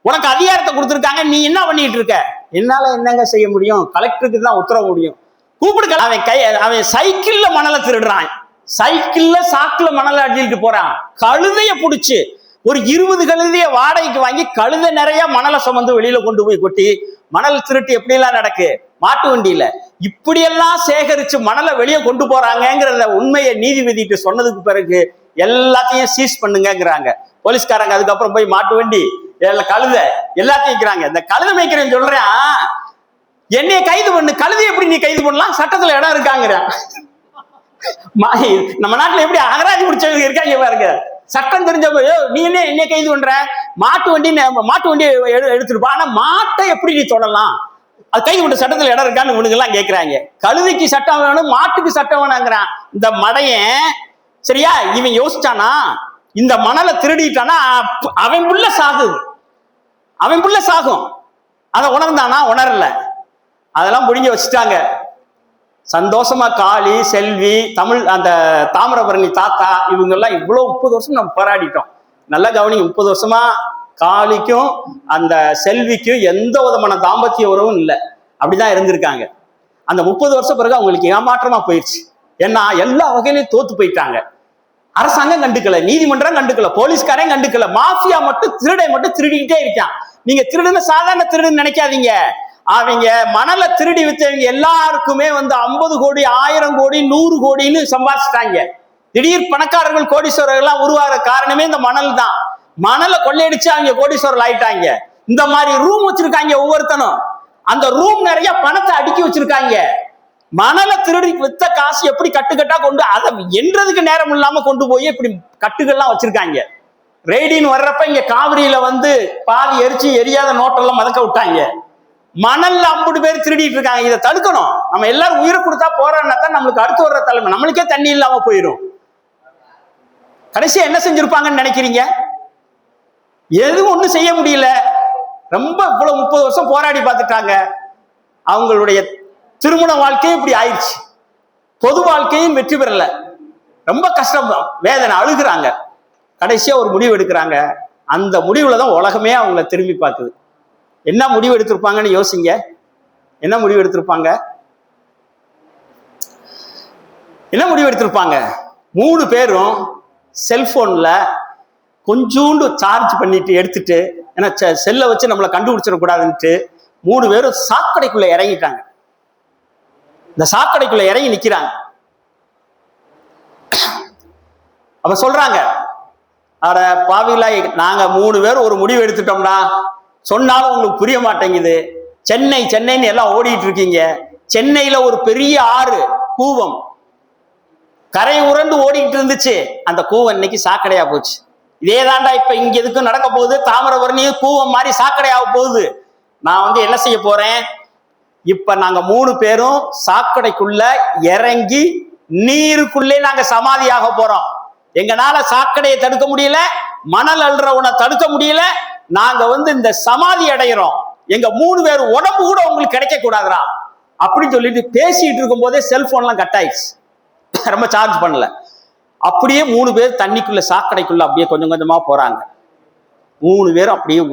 உனக்கு அதிகாரத்தை கொடுத்துருக்காங்க, நீ என்ன பண்ணிட்டு இருக்க? என்னால என்னங்க செய்ய முடியும்? கலெக்டருக்கு தான் உத்தரவு முடியும். கூப்பிடுக்க. அவன் சைக்கிள்ல மணலை திருடுறான், சைக்கிள்ல சாக்குல மணலை அடிச்சுட்டு போறான். கழுதைய புடிச்சு ஒரு 20 கழுதைய வாடகைக்கு வாங்கி கழுதை நிறைய மணலை சுமந்து வெளியில கொண்டு போய் கொட்டி மணல் திருட்டு எப்படி எல்லாம் நடக்கு மாட்டு வண்டியில. இப்படியெல்லாம் சேகரிச்சு மணலை வெளியே கொண்டு போறாங்கிற உண்மையை நீதிபதிட்டு சொன்னதுக்கு பிறகு எல்லாத்தையும் சீஸ் பண்ணுங்கிறாங்க போலீஸ்காரங்க. அதுக்கப்புறம் போய் மாட்டு வண்டி கழுதை எல்லாத்தையும் வைக்கிறாங்க. இந்த கழுதை மேய்க்கிறேன்னு சொல்றேன், என்னைய கைது பண்ணு, கழுதை எப்படி நீ கைது பண்ணலாம், சட்டத்துல இடம் இருக்காங்கிற. நம்ம நாட்டுல எப்படி அகராஜி முடிச்சவங்க இருக்காங்க பாருங்க. சட்டம் தெரிஞ்சவங்க நீ என்ன கைது பண்ற, மாட்டு வண்டி எடுத்துருப்பா, ஆனா மாட்டை எப்படி நீ தொடலாம், அது கைது பண்ண சட்டத்துல இடம் இருக்கான்னு இவனுங்க எல்லாம் கேட்கிறாங்க. கழுதைக்கு சட்டம் வேணும், மாட்டுக்கு சட்டம் வேணாங்கிறான் இந்த மடையன். சரியா? இவன் யோசிச்சானா, இந்த மணலை திருடிட்டானா அவன் புள்ள சாகும். அதை உணர்ந்தானா? உணரல. அதெல்லாம் முடிஞ்சு வச்சுட்டாங்க. சந்தோஷமா காளி, செல்வி, தமிழ் அந்த தாமிரபரணி தாத்தா இவங்கெல்லாம் இவ்வளவு 30 வருஷம் நம்ம போராடிட்டோம். நல்லா கவனிங்க, 30 வருஷமா காளிக்கும் அந்த செல்விக்கும் எந்த விதமான தாம்பத்திய உறவும் இல்லை, அப்படிதான் இருந்திருக்காங்க. அந்த 30 வருஷம் பிறகு அவங்களுக்கு ஏமாற்றமா போயிடுச்சு. ஏன்னா எல்லா வகையிலையும் தோத்து போயிட்டாங்க. அரசாங்கம் கண்டுக்கல, நீதிமன்றம் கண்டுக்கல, போலீஸ்காரையும் கண்டுக்கல, மாஃபியா மட்டும் திருடை மட்டும் திருடிக்கிட்டே இருக்கான். நீங்க திருடுன்னு சாதாரண திருடுன்னு நினைக்காதீங்க. அவங்க மணலை திருடி வித்தவங்க எல்லாருக்குமே 50 கோடி 1000 கோடி 100 கோடின்னு சம்பாதிச்சிட்டாங்க. திடீர் பணக்காரர்கள் கோடீஸ்வரர்கள் உருவாகிற காரணமே இந்த மணல் தான். மணலை கொள்ளையடிச்சு அவங்க கோடீஸ்வரர்கள் ஆயிட்டாங்க. இந்த மாதிரி ரூம் வச்சிருக்காங்க ஒவ்வொருத்தனும். அந்த ரூம் நிறைய பணத்தை அடுக்கி வச்சிருக்காங்க. மணலை திருடி வித்த காசு எப்படி கட்டுக்கட்டா கொண்டு அதை என்றதுக்கு நேரம் இல்லாம கொண்டு போய் இப்படி கட்டுகள்லாம் வச்சிருக்காங்க. ரெய்டின்னு வர்றப்ப இங்க காவிரியில பாதி எரிச்சு எரியாத நோட்டெல்லாம் மதக்க விட்டாங்க. மணல்ல 50 பேர் திருடிட்டு இருக்காங்க. இதை தடுக்கணும். நம்ம எல்லாரும் உயிரை கொடுத்தா போறான்னா தான் நம்மளுக்கு அடுத்து வர்ற தலைமை. நம்மளுக்கே தண்ணி இல்லாம போயிடும். கடைசியா என்ன செஞ்சிருப்பாங்கன்னு நினைக்கிறீங்க? எதுவும் ஒண்ணும் செய்ய முடியல. ரொம்ப இவ்வளவு 30 வருஷம் போராடி பார்த்துட்டாங்க. அவங்களுடைய திருமண வாழ்க்கையும் இப்படி ஆயிடுச்சு. பொது வாழ்க்கையும் வெற்றி பெறல. ரொம்ப கஷ்டம், வேதனை, அழுகுறாங்க. கடைசியா ஒரு முடிவு எடுக்கிறாங்க. அந்த முடிவுல தான் உலகமே அவங்கள திரும்பி பார்க்குது. என்ன முடிவு எடுத்திருப்பாங்கன்னு யோசிங்க. என்ன முடிவு எடுத்திருப்பாங்க? என்ன முடிவு எடுத்திருப்பாங்க? 3 பேரும் செல்போன்ல கொஞ்சோண்டு சார்ஜ் பண்ணிட்டு எடுத்துட்டு, ஏன்னா செல்லை வச்சு நம்மளை கண்டுபிடிச்சிடக்கூடாதுன்ட்டு 3 பேரும் சாக்கடைக்குள்ள இறங்கிட்டாங்க. இந்த சாக்கடைக்குள்ள இறங்கி நிக்கிறாங்க. அப்ப சொல்றாங்க, அட பாவிலா, நாங்க 3 பேர் ஒரு முடிவு எடுத்துட்டோம்னா சொன்னாலும் உங்களுக்கு புரிய மாட்டேங்குது. சென்னைன்னு எல்லாம் ஓடிட்டு இருக்கீங்க. சென்னையில ஒரு பெரிய ஆறு கூவம் கரை உரண்டு ஓடிட்டு இருந்துச்சு. அந்த கூவம் இன்னைக்கு சாக்கடையா போச்சு. இதே தாண்டா இப்ப இங்க எதுக்கும் நடக்க போகுது. தாமிரபரணியும் கூவம் மாதிரி சாக்கடையாக போகுது. நான் என்ன செய்ய போறேன், இப்ப நாங்க 3 பேரும் சாக்கடைக்குள்ள இறங்கி நீருக்குள்ளே நாங்க சமாதியாக போறோம். எங்கனால சாக்கடையை தடுக்க முடியல, மணல் அள்ளுறவனை தடுக்க முடியல. நாங்க இந்த சமாதி அடைகிறோம். எங்க 3 பேர் உடம்பு கூட உங்களுக்கு கிடைக்க கூடாதுரா அப்படின்னு சொல்லிட்டு பேசிட்டு இருக்கும் போதே செல்போன்லாம் கட் ஆயிடுச்சு. ரொம்ப சார்ஜ் பண்ணல. அப்படியே 3 பேர் தண்ணிக்குள்ள சாக்கடைக்குள்ள அப்படியே கொஞ்சம் கொஞ்சமா போறாங்க. 3 பேரும் அப்படியே